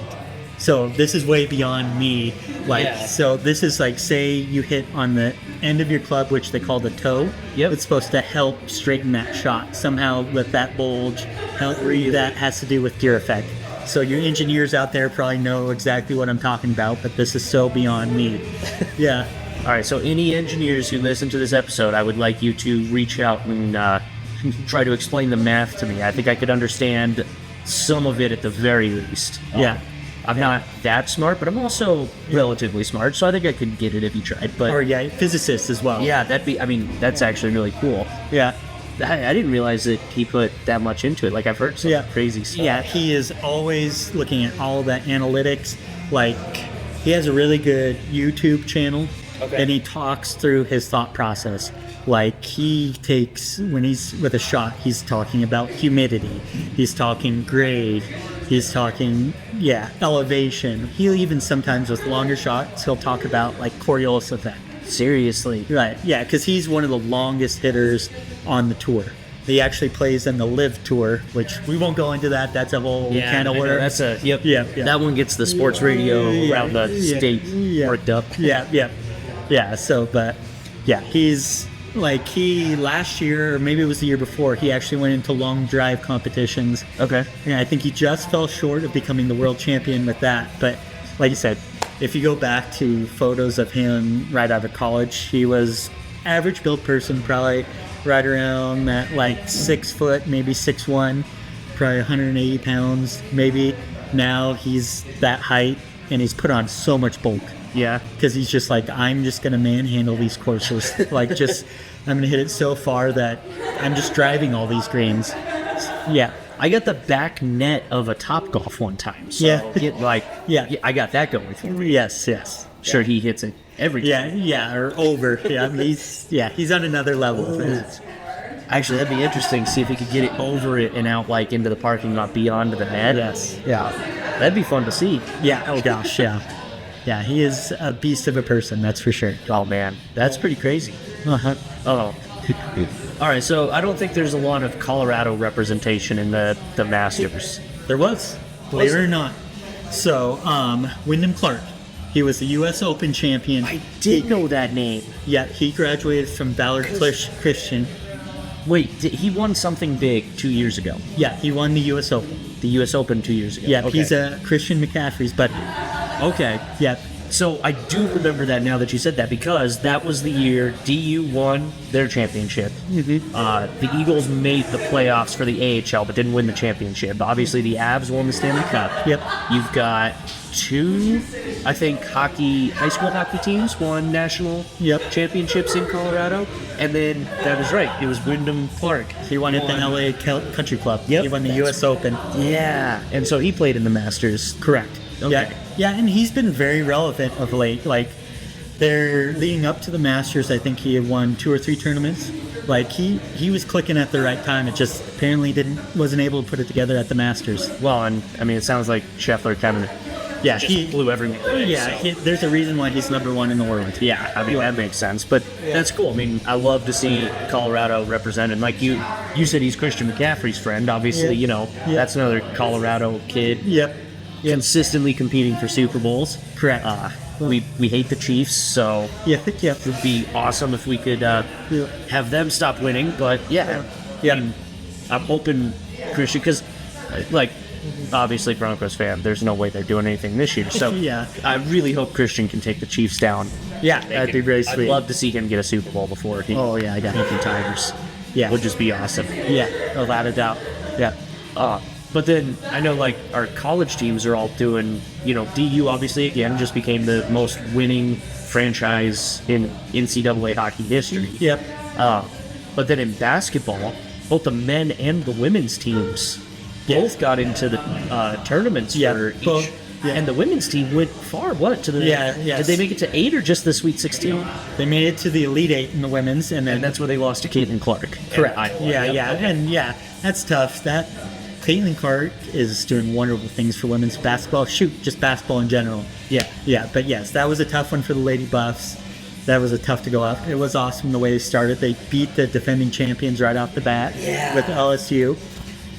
So this is way beyond me. Like, Yeah. so this is like, say you hit on the end of your club, which they call the toe. Yep. It's supposed to help straighten that shot somehow with that bulge. That has to do with gear effect. So your engineers out there probably know exactly what I'm talking about, but this is so beyond me. Yeah. All right, so any engineers who listen to this episode, I would like you to reach out and try to explain the math to me. I think I could understand some of it at the very least. Yeah. I'm not that smart, but I'm also relatively smart, so I think I could get it if you tried. But Or yeah, physicists as well. yeah, that's actually really cool. Yeah. I didn't realize that he put that much into it. Like, I've heard some crazy stuff. Yeah, he is always looking at all the analytics. Like, he has a really good YouTube channel, and he talks through his thought process. Like, he takes, when he's with a shot, he's talking about humidity, he's talking grade, he's talking, elevation. He'll even sometimes, with longer shots, he'll talk about, like, Coriolis effect. Seriously. Right, yeah, because he's one of the longest hitters on the tour. He actually plays in the Live Tour, which we won't go into that. That's a whole can of worms. That's Yeah. That one gets the sports radio around the state worked up. Yeah. So, but yeah, he's like, he last year, or maybe it was the year before, he actually went into long drive competitions. Okay. And I think he just fell short of becoming the world champion with that. But like you said, if you go back to photos of him right out of college, he was average built person, probably right around that, like 6 foot, maybe 6'1", probably 180 pounds, maybe. Now he's that height, and he's put on so much bulk. Yeah. Because he's just like, I'm just going to manhandle these courses. Like, just, I'm going to hit it so far that I'm just driving all these greens. Yeah. I got the back net of a Topgolf one time. So I got that going for me. Yes. Sure, he hits it every time. Yeah, or over. Yeah, he's on another level. Actually, that'd be interesting to see if he could get it over it and out, like, into the parking lot beyond the net. Yes. Yeah. That'd be fun to see. Yeah. Oh gosh. Yeah. Yeah. He is a beast of a person. That's for sure. Oh man, that's pretty crazy. Uh-huh. Oh. All right, so I don't think there's a lot of Colorado representation in the Masters. There was, believe it or not. So, Wyndham Clark, he was the U.S. Open champion. I did know that name. Yeah, he graduated from Ballard Christian. Wait, he won something big 2 years ago. Yeah, he won the U.S. Open. The U.S. Open 2 years ago. Yeah, okay. He's Christian McCaffrey's buddy. Okay. Yeah. So I do remember that now that you said that, because that was the year DU won their championship. Mm-hmm. The Eagles made the playoffs for the AHL but didn't win the championship. Obviously, the Avs won the Stanley Cup. Yep. You've got two, I think, high school hockey teams won national championships in Colorado. And then, that was right, it was Wyndham Clark. He won at the LA Country Club. Yep. He won the U.S. Open. Yeah. And so he played in the Masters. Correct. Okay. Yeah, and he's been very relevant of late. Like, they're leading up to the Masters, I think he had won 2 or 3 tournaments. Like, he was clicking at the right time. It just apparently wasn't able to put it together at the Masters. Well, and I mean, it sounds like Scheffler kind of just blew everyone away. Yeah, so. There's a reason why he's number 1 in the world. Yeah, I mean, that makes sense. But that's cool. I mean, I love to see Colorado represented. Like, you said he's Christian McCaffrey's friend. Obviously, that's another Colorado kid. Yep. Consistently competing for Super Bowls. Correct. We hate the Chiefs, so it would be awesome if we could have them stop winning. But I mean, I'm hoping Christian, because obviously Broncos fan, there's no way they're doing anything this year. So I really hope Christian can take the Chiefs down. Yeah, that'd be very sweet. I'd love to see him get a Super Bowl before he I got beat the Tigers. Yeah, would just be awesome. Yeah, without a doubt. Yeah. But then I know, like, our college teams are all doing, DU obviously again just became the most winning franchise in NCAA hockey history. Yep. But then in basketball, both the men and the women's teams both got into the tournaments for each. Yeah. And the women's team went far. To the Did they make it to 8 or just the Sweet 16? They made it to the Elite 8 in the women's, and that's where they lost to Caitlin Clark. Correct. And that's tough. Caitlin Clark is doing wonderful things for women's basketball. Just basketball in general. Yeah. But yes, that was a tough one for the Lady Buffs. That was a tough to go up. It was awesome the way they started. They beat the defending champions right off the bat with LSU.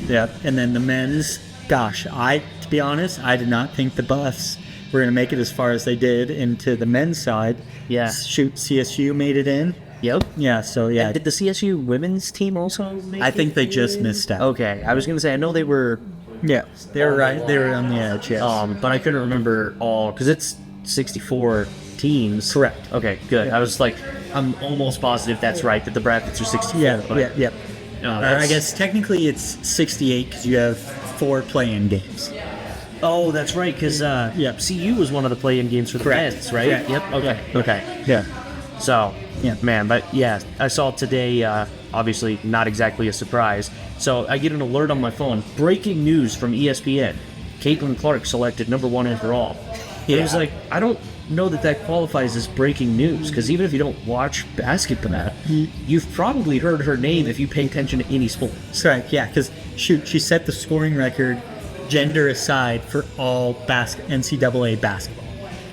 Yeah, and then the men's, Gosh, to be honest, I did not think the Buffs were going to make it as far as they did into the men's side. Yeah. Shoot, CSU made it in. Yep. Yeah, so yeah. And did the CSU women's team also make I think it they in? just missed out. Okay, I was gonna say I know they were, Yeah, they were right. They were on the edge, yes. but I couldn't remember all because it's 64 teams. Correct. Okay, good. Yeah. I was like, I'm almost positive that's right that the brackets are 64. Yeah, but, yeah. No, I that's- guess technically it's 68 because you have 4 play-in games. Oh, that's right. Because CU was one of the play-in games for the Correct. men's, right? Yeah. Yep. Okay. Yeah. Okay. Yeah. So, Yeah. man, but yeah, I saw today, obviously not exactly a surprise. So I get an alert on my phone. Breaking news from ESPN. Caitlin Clark selected #1 overall. Yeah. It was like, I don't know that qualifies as breaking news, because even if you don't watch basketball, you've probably heard her name if you pay attention to any sport. Correct, yeah, because shoot, she set the scoring record, gender aside, for all NCAA basketball.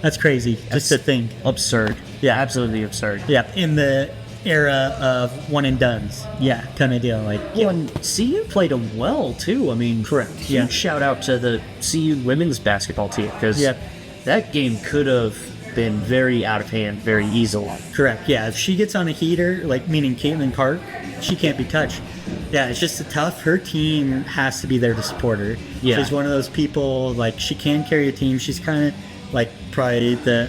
That's crazy, just to think. Absurd. Yeah. Absolutely absurd. Yeah, in the era of one and dones. Yeah, kind of deal. Like, Well, and CU played them well, too. I mean, Correct, Huge yeah. shout out to the CU women's basketball team, because Yeah. that game could have been very out of hand very easily. correct. Yeah, if she gets on a heater, like meaning Caitlin Clark, she can't be touched. Yeah, it's just a tough. Her team has to be there to support her. Yeah. She's one of those people, like, she can carry a team. She's kind of like probably the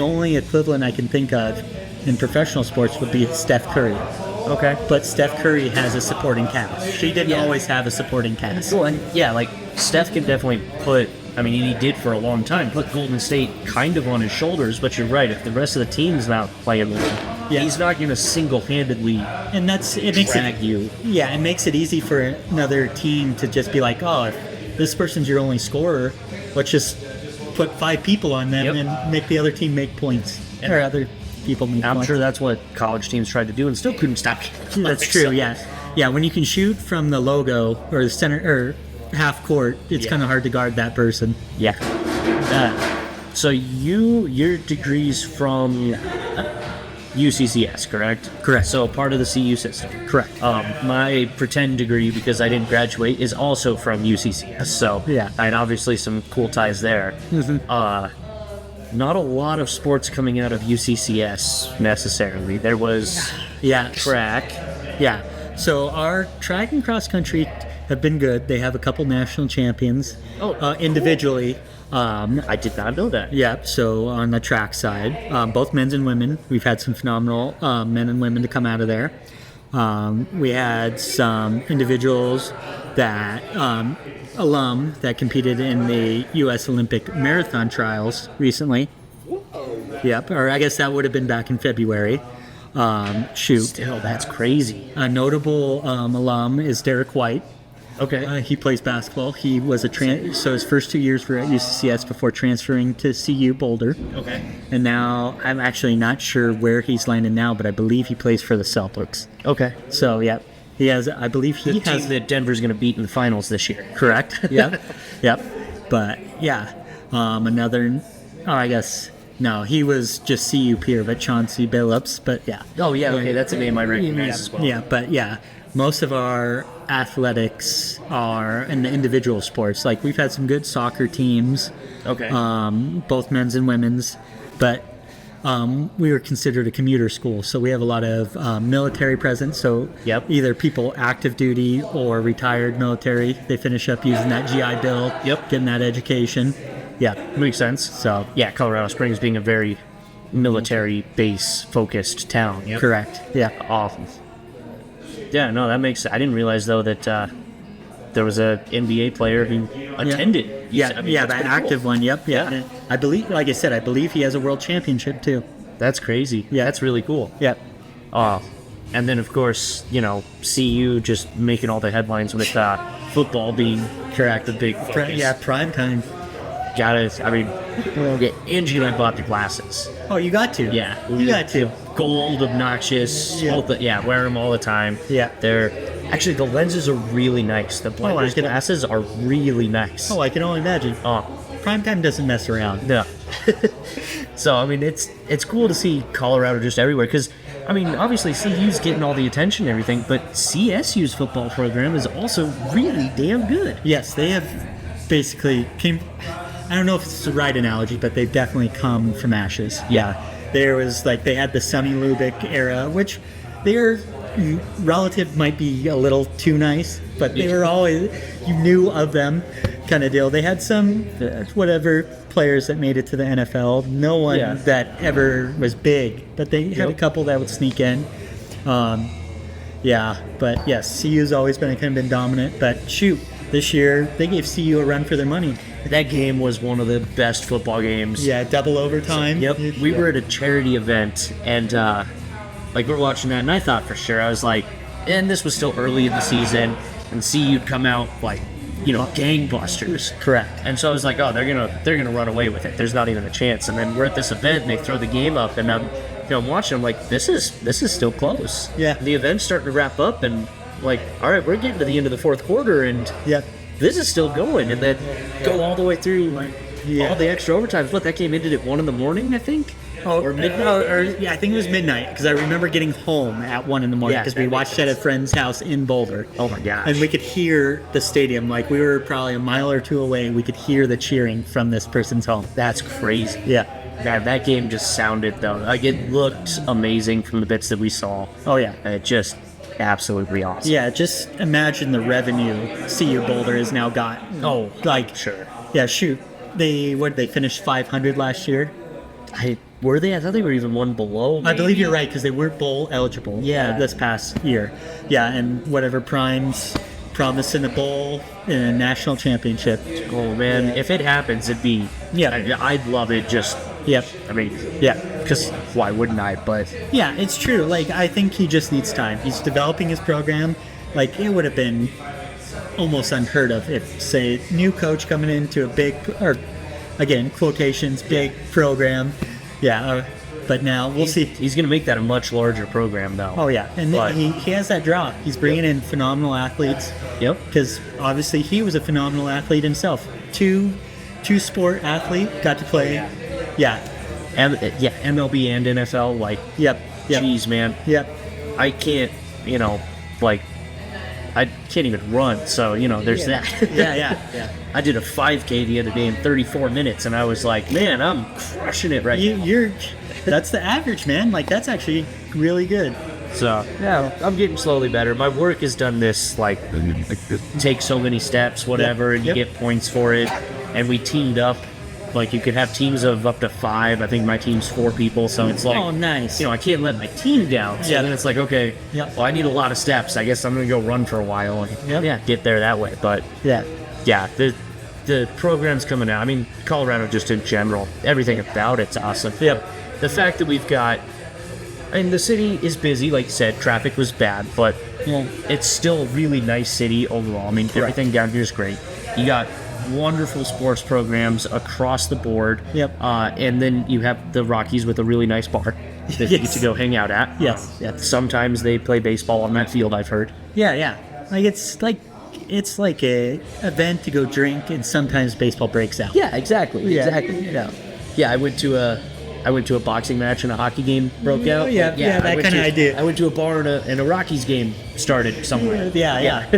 only equivalent I can think of in professional sports would be Steph Curry. Okay. But Steph Curry has a supporting cast. She didn't Yeah. always have a supporting cast. Well, and yeah, like, Steph can definitely put, I mean, he did for a long time, put Golden State kind of on his shoulders, but you're right, if the rest of the team's not playing with him, Yeah. he's not going to single-handedly And it makes drag you. Yeah, it makes it easy for another team to just be like, oh, if this person's your only scorer, let's just put 5 people on them Yep. and make the other team make points. And or other people make I'm points. sure that's what college teams tried to do and still couldn't stop you. That's true, yeah. Yeah, when you can shoot from the logo or the center or half court, it's Yeah. kind of hard to guard that person. Yeah. So your degree's from UCCS, correct? Correct. So part of the CU system. Correct. My pretend degree, because I didn't graduate, is also from UCCS. So Yeah. I had obviously some cool ties there. Not a lot of sports coming out of UCCS necessarily. There was Yeah. track. Yeah. So our track and cross country have been good. They have a couple national champions. Oh, individually. I did not know that. Yeah. So on the track side, both men's and women, we've had some phenomenal men and women to come out of there. We had some individuals that alum that competed in the U.S. Olympic marathon trials recently. Yep. Or I guess that would have been back in February. Shoot. Still, that's crazy. A notable alum is Derek White. Okay. He plays basketball. He was so his first 2 years were at UCCS before transferring to CU Boulder. Okay. And now I'm actually not sure where he's landed now, but I believe he plays for the Celtics. Okay. So yeah, he has. I believe he The has. team that Denver's going to beat in the finals this year. Correct. Yep. Yep. But yeah, another. Oh, I guess no. He was just CU peer, but Chauncey Billups. But yeah. Oh, yeah, okay, that's a name I recognize as well. Yeah, but yeah, most of our athletics are in the individual sports. Like we've had some good soccer teams, Okay. both men's and women's, but we were considered a commuter school, so we have a lot of military presence. So Yep. either people active duty or retired military, they finish up using that GI Bill, Yep. getting that education. Yeah, Makes sense. so Yeah, Colorado Springs being a very military base focused town. Yep. correct. Yeah. Awesome. Yeah, no, that makes. I didn't realize though that there was a NBA player who attended. Yeah, I mean, yeah, that's that pretty cool. active one. Yep, yeah. Yeah. I believe, like I said, I believe he has a world championship too. That's crazy. Yeah. That's really cool. Yep. And then of course, CU just making all the headlines with football being correct, the big focus. Yeah, prime time. Got it. I mean, Angie and I bought the glasses. Oh, you got to. Yeah, You got to. Gold, obnoxious. Yeah. Wear them all the time. Yeah. They're actually the lenses are really nice. The blenders can- glasses are really nice. Oh, I can only imagine. Prime time doesn't mess around. No. So I mean, it's cool to see Colorado just everywhere because I mean, obviously CU's getting all the attention and everything, but CSU's football program is also really damn good. Yes, they have basically came. I don't know if it's the right analogy, but they've definitely come from ashes. Yeah. There was like they had the Sonny Lubick era, which their relative might be a little too nice, but they were always, you knew of them, kind of deal. They had some whatever players that made it to the NFL. No one that ever was big, but they had a couple that would sneak in. But yes, CU's always been dominant. But shoot, this year they gave CU a run for their money. That game was one of the best football games. Yeah, double overtime. Yep. We were at a charity event, and we're watching that, and I thought for sure, I was like, and this was still early in the season, and CU'd come out gangbusters. Correct. And so I was like, oh, they're gonna run away with it. There's not even a chance. And then we're at this event, and they throw the game up, and I'm watching. I'm like, this is still close. Yeah. The event's starting to wrap up, and like, all right, we're getting to the end of the fourth quarter, and this is still going, and then go all the way through all the extra overtimes. What, that game ended at 1 a.m, I think. Or midnight. I think it was midnight, because I remember getting home at 1 a.m. because we watched it at a friend's house in Boulder. Oh my gosh. And we could hear the stadium, like we were probably a mile or two away. We could hear the cheering from this person's home. That's crazy. Yeah. That game just sounded, though, like it looked amazing from the bits that we saw. Oh yeah. It just absolutely awesome. Yeah, just imagine the revenue CU Boulder has now got. Oh, like sure. Yeah, shoot. They finished 500 last year. Were they? I thought they were even one below. Maybe. I believe you're right, because they were bowl eligible. Yeah. This past year. Yeah, and whatever Prime's promised in a bowl in a national championship. Oh man, if it happens, it'd be. Yeah. I'd love it. Just. Yep. I mean. Yeah. Because why wouldn't I? But. Yeah, it's true. Like, I think he just needs time. He's developing his program. Like, it would have been almost unheard of if, say, new coach coming into a big, or again, quotations, big program. Yeah, but now we'll see. He's going to make that a much larger program, though. Oh, yeah. And he has that draw. He's bringing in phenomenal athletes. Yep. Because obviously he was a phenomenal athlete himself. Two-sport athlete, got to play. Yeah. MLB and NFL, like, Yep. Geez, man. Yep. I can't, I can't even run, so, there's that. Yeah. I did a 5K the other day in 34 minutes, and I was like, man, I'm crushing it right now. That's the average, man. Like, that's actually really good. So, yeah, I'm getting slowly better. My work has done this, like take so many steps, whatever, and you get points for it. And we teamed up. Like, you could have teams of up to 5. I think my team's 4 people, so it's like... Oh, nice. I can't let my team down. So then it's like, okay, well, I need a lot of steps. I guess I'm going to go run for a while and get there that way. But, the program's coming out. I mean, Colorado just in general, everything about it's awesome. Yep. The fact that we've got... I mean, the city is busy, like you said. Traffic was bad, but it's still a really nice city overall. I mean, everything down here is great. You got... wonderful sports programs across the board. Yep. And then you have the Rockies with a really nice bar that you get to go hang out at. Yes. Sometimes they play baseball on that field, I've heard. Yeah. Like, it's like a event to go drink, and sometimes baseball breaks out. Yeah, exactly. Yeah. Yeah, I went to a boxing match and a hockey game broke out. Yeah, that kind of idea. I went to a bar and a Rockies game started somewhere. Yeah.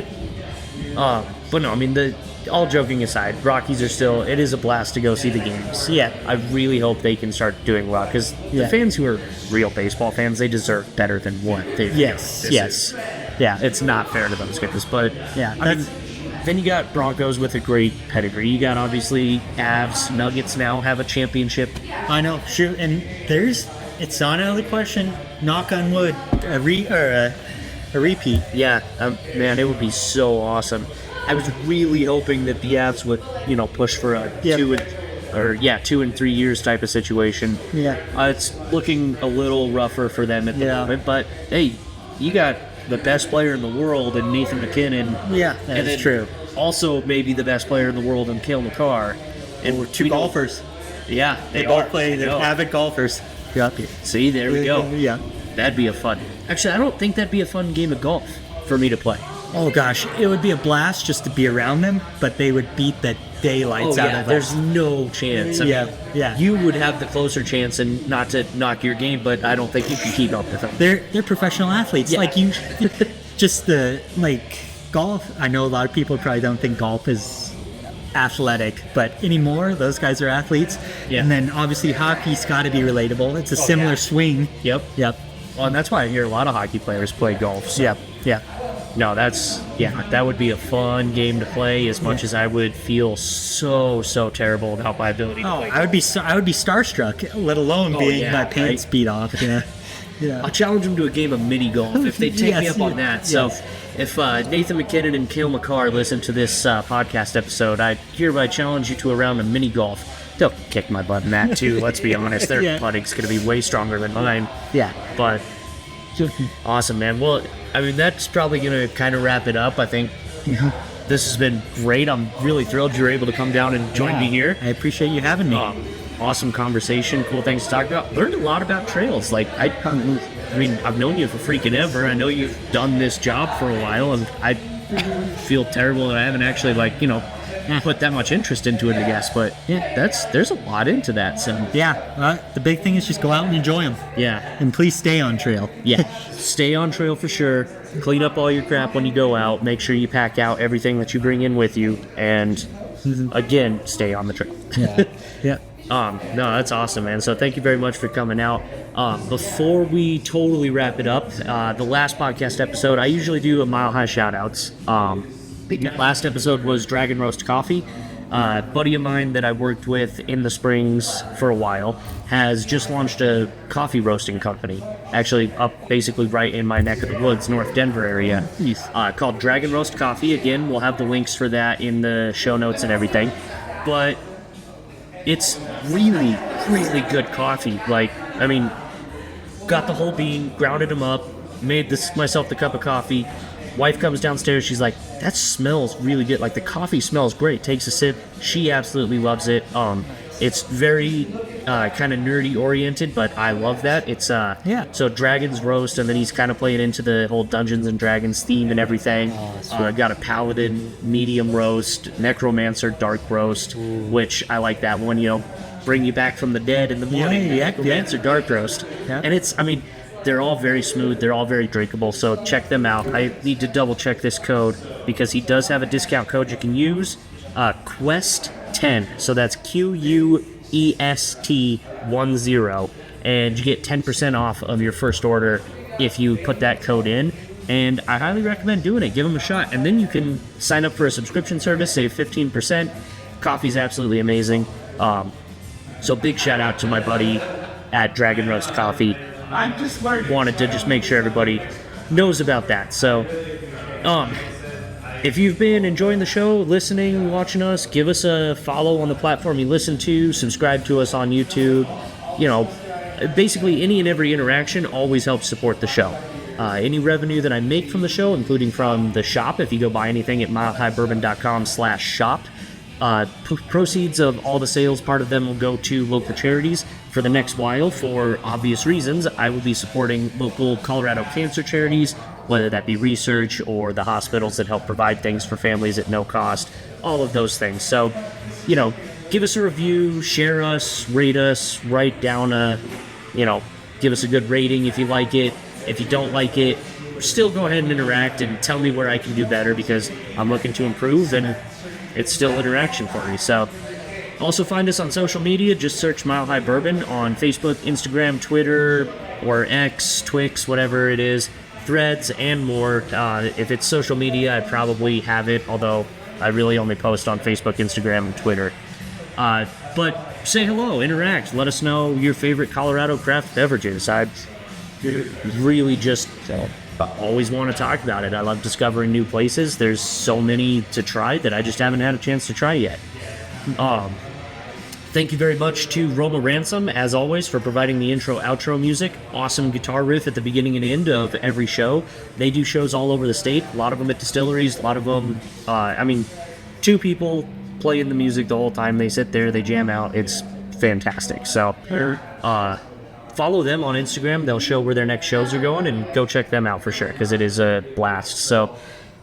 But no, I mean, all joking aside, Rockies are still, it is a blast to go see the games. Yeah. I really hope they can start doing well, because the fans who are real baseball fans, they deserve better than what they've done. Yes. Yeah. It's not fair to those guys, but Yeah. then you got Broncos with a great pedigree. You got, obviously, Avs. Nuggets now have a championship. I know. Shoot, and it's not out of the question, knock on wood, a repeat. Yeah, man, it would be so awesome. I was really hoping that the Avs would, push for a 2 and 3 years type of situation. Yeah. It's looking a little rougher for them at the moment, but hey, you got the best player in the world in Nathan McKinnon. Yeah, that's true. Also, maybe the best player in the world in Cale Makar. And we're 2 golfers. Yeah, they both play. They're avid golfers. Yep. See, there we go. Yeah. That'd be a fun. Actually, I don't think that'd be a fun game of golf for me to play. Oh gosh, it would be a blast just to be around them, but they would beat the daylights out of us. There's no chance. I mean, you would have the closer chance, and not to knock your game, but I don't think you can keep up with them. They're professional athletes. Yeah. Like you, just the golf. I know a lot of people probably don't think golf is athletic, but anymore those guys are athletes. Yeah. And then obviously hockey's got to be relatable. It's a similar swing. Yep. Yep. Well, and that's why I hear a lot of hockey players play golf. So. Yeah. No, that would be a fun game to play. As much as I would feel so terrible about my ability to play. I would be starstruck, let alone being my pants beat off. Yeah. I'll challenge them to a game of mini golf if they take me up on that. So, if Nathan McKinnon and Cale McCarr listen to this podcast episode, I hereby challenge you to a round of mini golf. They'll kick my butt in that too. Let's be honest, their putting's going to be way stronger than mine. Yeah, but. Awesome, man. Well, I mean, that's probably going to kind of wrap it up. I think this has been great. I'm really thrilled you were able to come down and join me here. I appreciate you having me. Awesome conversation, cool things to talk about. Learned a lot about trails. Like, I mean, I've known you for freaking ever. I know you've done this job for a while, and I feel terrible that I haven't actually, put that much interest into it, I guess. But there's a lot into that. So the big thing is just go out and enjoy them. Yeah, and please stay on trail. Stay on trail for sure. Clean up all your crap when you go out. Make sure you pack out everything that you bring in with you, and again, stay on the trail. No, that's awesome, man. So thank you very much for coming out. Before we totally wrap it up, the last podcast episode, I usually do a Mile High shout-outs. Last episode was Dragon Roast Coffee. A buddy of mine that I worked with in the Springs for a while has just launched a coffee roasting company, actually up basically right in my neck of the woods, North Denver area, called Dragon Roast Coffee. Again, we'll have the links for that in the show notes and everything. But it's really good coffee. Got the whole bean, grounded them up, made myself the cup of coffee. Wife comes downstairs, she's like, that smells really good. Like, the coffee smells great. Takes a sip. She absolutely loves it. It's very kind of nerdy oriented, but I love that. It's so Dragon's Roast, and then he's kind of playing into the whole Dungeons and Dragons theme and everything. Got a Paladin medium roast, Necromancer dark roast, which I like that one, bring you back from the dead in the morning. Necromancer dark roast. And they're all very smooth. They're all very drinkable. So check them out. I need to double check this code because he does have a discount code you can use. Quest10. So that's QUEST10. And you get 10% off of your first order if you put that code in. And I highly recommend doing it. Give them a shot. And then you can sign up for a subscription service, save 15%. Coffee's absolutely amazing. So big shout out to my buddy at Dragon Roast Coffee. I just wanted to make sure everybody knows about that. So, if you've been enjoying the show, listening, watching us, give us a follow on the platform you listen to, subscribe to us on YouTube. Basically any and every interaction always helps support the show. Any revenue that I make from the show, including from the shop, if you go buy anything at milehighbourbon.com/shop, proceeds of all the sales, part of them will go to local charities. For the next while, for obvious reasons, I will be supporting local Colorado cancer charities, whether that be research or the hospitals that help provide things for families at no cost, all of those things. So, give us a review, share us, rate us, write down give us a good rating if you like it. If you don't like it, still go ahead and interact and tell me where I can do better, because I'm looking to improve and it's still interaction for me. So, also find us on social media. Just search Mile High Bourbon on Facebook, Instagram, Twitter, or X, Twix, whatever it is, Threads, and more. If it's social media, I probably have it, although I really only post on Facebook, Instagram, and Twitter. But say hello, interact, let us know your favorite Colorado craft beverages. I really just always want to talk about it. I love discovering new places. There's so many to try that I just haven't had a chance to try yet. Thank you very much to Roma Ransom, as always, for providing the intro-outro music. Awesome guitar riff at the beginning and end of every show. They do shows all over the state, a lot of them at distilleries, a lot of them, 2 people playing the music the whole time. They sit there, they jam out. It's fantastic. So, follow them on Instagram. They'll show where their next shows are going, and go check them out for sure, because it is a blast. So,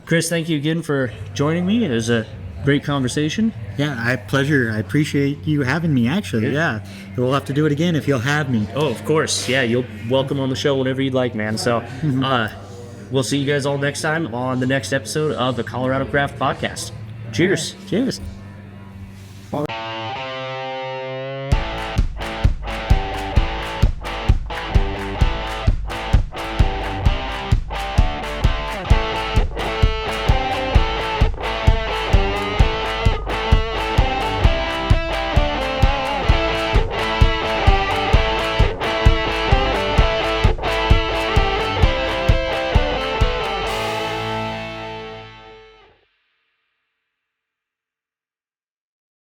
Chris, thank you again for joining me. It was a great conversation. Yeah, pleasure. I appreciate you having me, actually. Yeah. We'll have to do it again if you'll have me. Oh, of course. Yeah, you'll welcome on the show whenever you'd like, man. So we'll see you guys all next time on the next episode of the Colorado Craft Podcast. Cheers. Cheers.